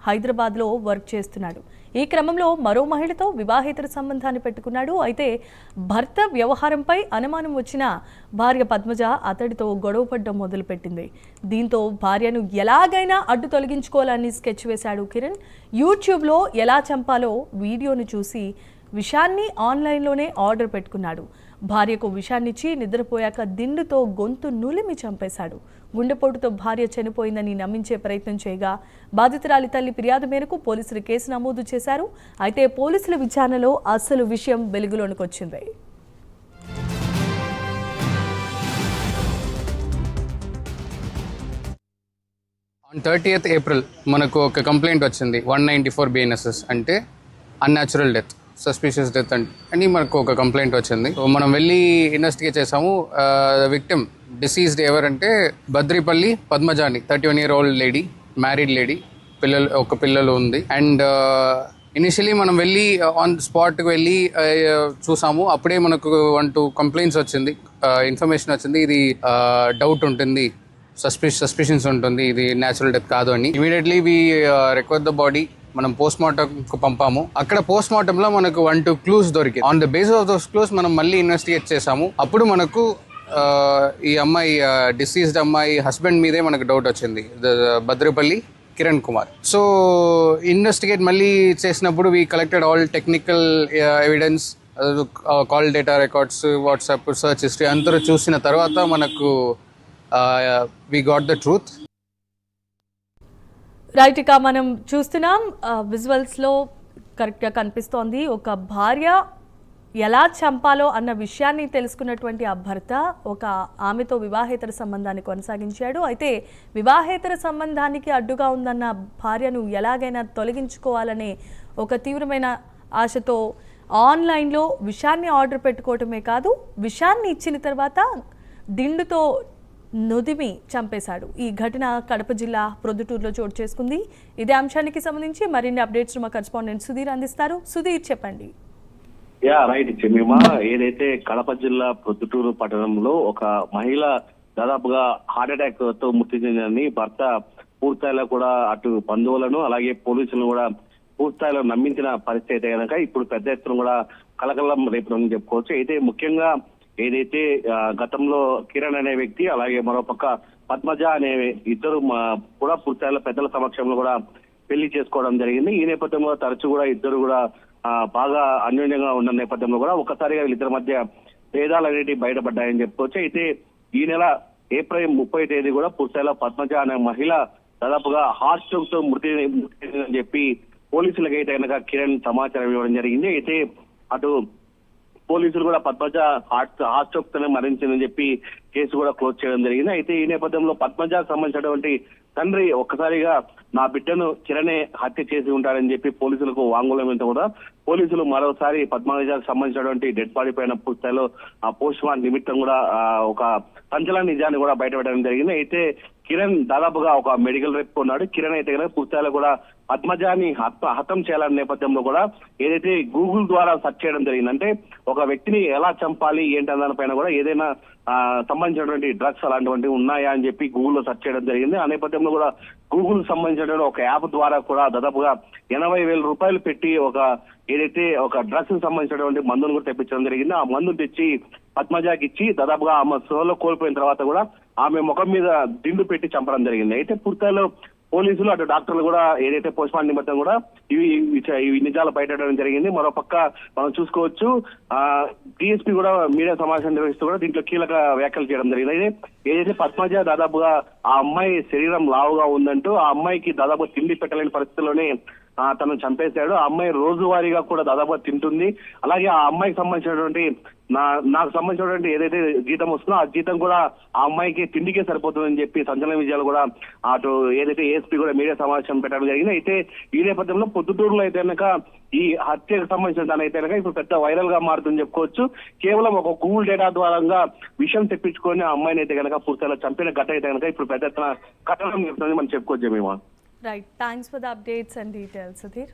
హైదరాబాద్లో వర్క్ చేస్తున్నాడు. ఈ క్రమంలో మరో మహిళతో వివాహేతర సంబంధాన్ని పెట్టుకున్నాడు. అయితే భర్త వ్యవహారంపై అనుమానం వచ్చిన భార్య పద్మజ అతడితో గొడవపడడం మొదలుపెట్టింది. దీంతో భార్యను ఎలాగైనా అడ్డు తొలగించుకోవాలని స్కెచ్ వేశాడు కిరణ్. యూట్యూబ్లో ఎలా చంపాలో వీడియోను చూసి విషాన్ని ఆన్లైన్లోనే ఆర్డర్ పెట్టుకున్నాడు. భార్యకు విషాన్నిచ్చి నిద్రపోయాక దిండుతో గొంతు నులిమి చంపేశాడు. గుండెపోటుతో భార్య చనిపోయిందని నమ్మించే ప్రయత్నం చేయగా బాధితురాలి తల్లి ఫిర్యాదు మేరకు పోలీసులు కేసు నమోదు చేశారు. అయితే పోలీసుల విచారణలో అసలు విషయం వెలుగులోనికి వచ్చింది. ఆన్ 30th April మనకు ఒక కంప్లైంట్ వచ్చింది. 194 BNSS అంటే అన్యాచురల్ డెత్, సస్పిషియస్ డెత్ అని మనకు ఒక కంప్లైంట్ వచ్చింది. మనం వెళ్ళి ఇన్వెస్టిగేట్ చేసాము. విక్టిమ్ డిసీజ్డ్ ఎవరంటే బద్రిపల్లి పద్మజాని, 31-year-old లేడీ, మ్యారీడ్ లేడీ, పిల్లలు ఉంది. అండ్ ఇనిషియలీ మనం వెళ్ళి ఆన్ స్పాట్కి వెళ్ళి చూసాము. అప్పుడే మనకు 1-2 కంప్లైంట్స్ వచ్చింది, ఇన్ఫర్మేషన్ వచ్చింది. ఇది డౌట్ ఉంటుంది, సస్పిషన్స్ ఉంటుంది, ఇది న్యాచురల్ డెత్ కాదు అని. Immediately we require the body, మనం పోస్ట్ మార్టంకు పంపాము. అక్కడ పోస్ట్ మార్టంలో మనకు 1-2 క్లూస్ దొరికింది. On the base of those clues మనం మళ్ళీ ఇన్వెస్టిగేట్ చేసాము. అప్పుడు మనకు ఈ అమ్మాయి, డిసీజ్డ్ అమ్మాయి హస్బెండ్ మీదే మనకు డౌట్ వచ్చింది, బద్రిపల్లి కిరణ్ కుమార్. సో ఇన్వెస్టిగేట్ మళ్ళీ చేసినప్పుడు we collected all technical evidence, call data records, WhatsApp search history అందరూ చూసిన తర్వాత మనకు we got the truth. Right, ఇక మనం చూస్తున్నాం విజువల్స్లో కరెక్ట్గా కనిపిస్తోంది. ఒక భార్య ఎలా చంపాలో అన్న విషయాన్ని తెలుసుకున్నటువంటి ఆ భర్త ఆమెతో వివాహేతర సంబంధాన్ని కొనసాగించాడు. అయితే వివాహేతర సంబంధానికి అడ్డుగా ఉందన్న భార్యను ఎలాగైనా తొలగించుకోవాలనే ఒక తీవ్రమైన ఆశతో ఆన్లైన్లో విషాన్ని ఆర్డర్ పెట్టుకోవటమే కాదు, విషాన్ని ఇచ్చిన తర్వాత దిండుతో నుదిమి చంపేశాడు. ఈ ఘటన కడప జిల్లా ప్రొద్దుటూరులో చోటు చేసుకుంది. ఇదే అంశానికి సంబంధించి మరిన్ని అప్డేట్స్ మా కరెస్పాండెంట్ సుధీర్ అందిస్తారు. సుధీర్, చెప్పండి. రైట్ చెమీమా, ఏదైతే కడప జిల్లా ప్రొద్దుటూరు పట్టణంలో ఒక మహిళ దాదాపుగా హార్ట్ అటాక్ తో మృతి చెందిందని భర్త పూర్తిస్థాయిలో కూడా అటు బంధువులను అలాగే పోలీసులను కూడా పూర్తిస్థాయిలో నమ్మించిన పరిస్థితి అయితే కనుక ఇప్పుడు పెద్ద ఎత్తున కూడా కలకలం రేపుదని చెప్పుకోవచ్చు. అయితే ముఖ్యంగా ఏదైతే గతంలో కిరణ్ అనే వ్యక్తి అలాగే మరోపక్క పద్మజ అనే ఇద్దరు కూడా పూర్తిస్థాయిలో పెద్దల సమక్షంలో కూడా పెళ్లి చేసుకోవడం జరిగింది. ఈ నేపథ్యంలో తరచూ కూడా ఇద్దరు కూడా బాగా అన్యోన్యంగా ఉన్న నేపథ్యంలో కూడా ఒక్కసారిగా వీళ్ళిద్దరి మధ్య భేదాలు అనేవి బయటపడ్డాయని చెప్పుకోవచ్చు. అయితే ఈ నెల ఏప్రిల్ 30 తేదీ కూడా పూర్తిస్థాయిలో పద్మజ అనే మహిళ దాదాపుగా హార్ట్ స్ట్రోక్ తో మృతి చెందిందని చెప్పి పోలీసులకు అయితే కనుక కిరణ్ సమాచారం ఇవ్వడం జరిగింది. అయితే అటు పోలీసులు కూడా పద్మజ హార్ట్ స్ట్రోక్ తోనే మరణించిందని చెప్పి కేసు కూడా క్లోజ్ చేయడం జరిగింది. అయితే ఈ నేపథ్యంలో పద్మజకు సంబంధించినటువంటి తండ్రి ఒక్కసారిగా నా బిడ్డను కిరణే హత్య చేసి ఉంటారని చెప్పి పోలీసులకు వాంగ్మూలం ఎంత కూడా పోలీసులు మరోసారి పద్మజకు సంబంధించినటువంటి డెడ్ బాడీ పైన పూర్తిస్థాయిలో పోస్ట్ మార్టం నిమిత్తం కూడా ఒక సంచలన నిజాన్ని కూడా బయటపెట్టడం జరిగింది. అయితే కిరణ్ దాదాపుగా ఒక మెడికల్ రేప్ ఉన్నాడు. కిరణ్ అయితే కనుక పూర్తిస్థాయిలో కూడా పద్మజాని హతం చేయాలనే నేపథ్యంలో కూడా ఏదైతే గూగుల్ ద్వారా సెర్చ్ చేయడం జరిగింది. అంటే ఒక వ్యక్తిని ఎలా చంపాలి ఏంటన్న దానిపైన కూడా ఏదైనా సంబంధించినటువంటి డ్రగ్స్ అలాంటివి ఉన్నాయా అని చెప్పి గూగుల్లో సెర్చ్ చేయడం జరిగింది. ఆ నేపథ్యంలో కూడా గూగుల్ సంబంధించినటువంటి ఒక యాప్ ద్వారా కూడా దాదాపుగా 80,000 రూపాయలు పెట్టి ఏదైతే ఒక డ్రగ్స్ సంబంధించినటువంటి మందును కూడా తెప్పించడం జరిగింది. ఆ మందును తెచ్చి పద్మజాకి ఇచ్చి దాదాపుగా ఆమె స్పృహలో కోల్పోయిన తర్వాత కూడా ఆమె ముఖం మీద దిండు పెట్టి చంపడం జరిగింది. అయితే పూర్తిలో పోలీసులు అటు డాక్టర్లు కూడా ఏదైతే పోస్ట్ మార్టం నిమిత్తం కూడా ఇవి నిజాలు బయటపడడం జరిగింది. మరోపక్క మనం చూసుకోవచ్చు డిఎస్పీ కూడా మీడియా సమావేశం నిర్వహిస్తూ కూడా దీంట్లో కీలక వ్యాఖ్యలు చేయడం జరిగింది. అయితే ఏదైతే పద్మజ దాదాపుగా ఆ అమ్మాయి శరీరం లావుగా ఉందంటూ ఆ అమ్మాయికి దాదాపు తిండి పెట్టలేని పరిస్థితుల్లోనే తను చంపేశాడు. ఆ అమ్మాయి రోజువారీగా కూడా దాదాపుగా తింటుంది. అలాగే ఆ అమ్మాయికి సంబంధించినటువంటి నాకు సంబంధించినటువంటి ఏదైతే జీతం వస్తుందో ఆ జీతం కూడా ఆ అమ్మాయికి తిండికే సరిపోతుందని చెప్పి సంచలన విజయాలు కూడా అటు ఏదైతే ఏఎస్పీ కూడా మీడియా సమావేశం పెట్టడం జరిగింది. అయితే ఈ నేపథ్యంలో పొద్దుటూరులో అయితే కనుక ఈ హత్యకు సంబంధించిన దాని అయితే కనుక ఇప్పుడు పెద్ద వైరల్ గా మారుతుందని చెప్పుకోవచ్చు. కేవలం ఒక గూగుల్ డేటా ద్వారా విషయం తెప్పించుకొని ఆ అమ్మాయిని అయితే కనుక పూర్తిగా చంపిన ఘటన అయితే కనుక ఇప్పుడు పెద్ద ఎత్తున కథనం చెప్తుంది మనం చెప్పుకోవచ్చు మేము. Right. Thanks for the updates and details, Sudhir.